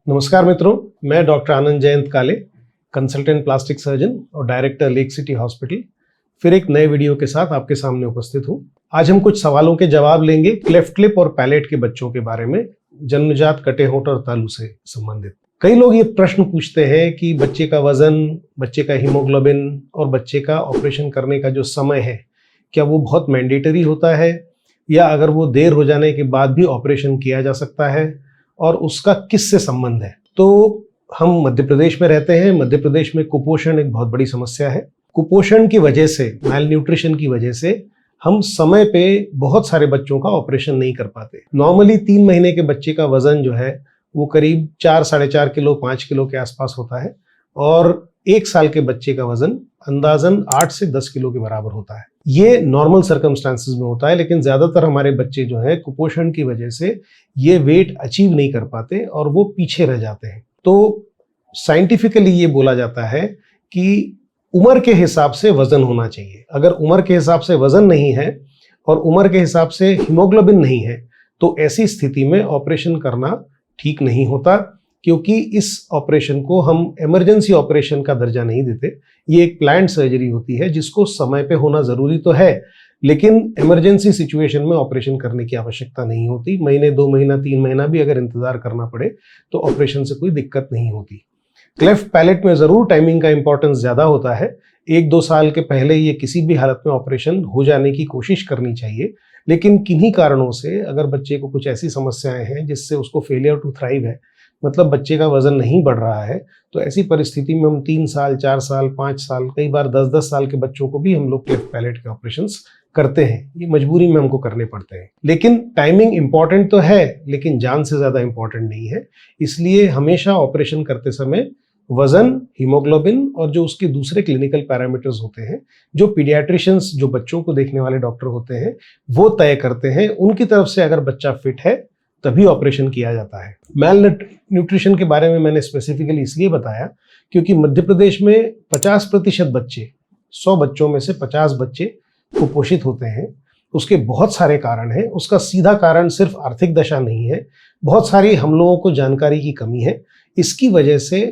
नमस्कार मित्रों, मैं डॉक्टर आनंद जयंत काले, कंसल्टेंट प्लास्टिक सर्जन और डायरेक्टर लेक सिटी हॉस्पिटल, फिर एक नए वीडियो के साथ आपके सामने उपस्थित हूं। आज हम कुछ सवालों के जवाब लेंगे क्लेफ्ट लिप और पैलेट के बच्चों के बारे में, जन्मजात कटे होंठ और तालू से संबंधित। कई लोग ये प्रश्न पूछते हैं कि बच्चे का वजन, बच्चे का हीमोग्लोबिन और बच्चे का ऑपरेशन करने का जो समय है, क्या वो बहुत मैंडेटरी होता है या अगर वो देर हो जाने के बाद भी ऑपरेशन किया जा सकता है और उसका किससे संबंध है। तो हम मध्य प्रदेश में रहते हैं। मध्य प्रदेश में कुपोषण एक बहुत बड़ी समस्या है। कुपोषण की वजह से, मैल न्यूट्रिशन की वजह से हम समय पे बहुत सारे बच्चों का ऑपरेशन नहीं कर पाते। नॉर्मली 3 महीने के बच्चे का वजन जो है वो करीब 4-4.5 किलो 5 किलो के आसपास होता है और 1 साल के बच्चे का वजन अंदाजन 8 से 10 किलो के बराबर होता है। ये नॉर्मल सर्कमस्टांसेस में होता है, लेकिन ज्यादातर हमारे बच्चे जो है कुपोषण की वजह से ये वेट अचीव नहीं कर पाते और वो पीछे रह जाते हैं। तो साइंटिफिकली ये बोला जाता है कि उम्र के हिसाब से वजन होना चाहिए। अगर उम्र के हिसाब से वजन नहीं है और उम्र के हिसाब से हीमोग्लोबिन नहीं है तो ऐसी स्थिति में ऑपरेशन करना ठीक नहीं होता, क्योंकि इस ऑपरेशन को हम इमरजेंसी ऑपरेशन का दर्जा नहीं देते। ये एक प्लान्ड सर्जरी होती है जिसको समय पे होना जरूरी तो है, लेकिन इमरजेंसी सिचुएशन में ऑपरेशन करने की आवश्यकता नहीं होती। महीने, 2 महीना, 3 महीना भी अगर इंतजार करना पड़े तो ऑपरेशन से कोई दिक्कत नहीं होती। क्लेफ्ट पैलेट में जरूर टाइमिंग का इंपॉर्टेंस ज्यादा होता है। 1-2 साल के पहले ये किसी भी हालत में ऑपरेशन हो जाने की कोशिश करनी चाहिए, लेकिन किन्हीं कारणों से अगर बच्चे को कुछ ऐसी समस्याएं हैं जिससे उसको फेलियर टू थ्राइव है, मतलब बच्चे का वजन नहीं बढ़ रहा है, तो ऐसी परिस्थिति में हम 3 साल, 4 साल, 5 साल, कई बार 10-10 साल के बच्चों को भी हम लोग क्लेफ्ट पैलेट के ऑपरेशंस करते हैं। ये मजबूरी में हमको करने पड़ते हैं। लेकिन टाइमिंग इंपॉर्टेंट तो है, लेकिन जान से ज्यादा इंपॉर्टेंट नहीं है। इसलिए हमेशा ऑपरेशन करते समय वजन, हीमोग्लोबिन और जो उसके दूसरे क्लिनिकल पैरामीटर्स होते हैं, जो पीडियाट्रिशियंस, जो बच्चों को देखने वाले डॉक्टर होते हैं, वो तय करते हैं। उनकी तरफ से अगर बच्चा फिट है तभी ऑपरेशन किया जाता है। मैल न्यूट्रिशन के बारे में मैंने स्पेसिफिकली इसलिए बताया क्योंकि मध्य प्रदेश में 50% बच्चे, 100 बच्चों में से 50 बच्चे कुपोषित होते हैं। उसके बहुत सारे कारण हैं। उसका सीधा कारण सिर्फ आर्थिक दशा नहीं है, बहुत सारी हम लोगों को जानकारी की कमी है। इसकी वजह से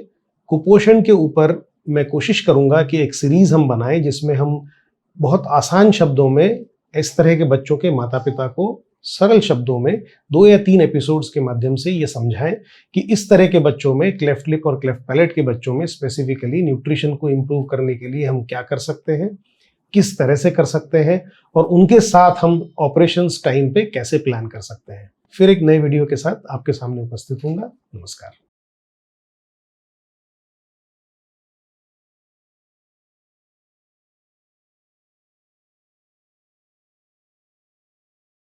कुपोषण के ऊपर मैं कोशिश करूंगा कि एक सीरीज हम बनाएं जिसमें हम बहुत आसान शब्दों में इस तरह के बच्चों के माता पिता को सरल शब्दों में 2 या 3 एपिसोड्स के माध्यम से ये समझाएं कि इस तरह के बच्चों में, क्लेफ्ट लिप और क्लेफ्ट पैलेट के बच्चों में स्पेसिफिकली न्यूट्रिशन को इम्प्रूव करने के लिए हम क्या कर सकते हैं, किस तरह से कर सकते हैं और उनके साथ हम ऑपरेशंस टाइम पे कैसे प्लान कर सकते हैं। फिर एक नए वीडियो के साथ आपके सामने उपस्थित होऊंगा। नमस्कार।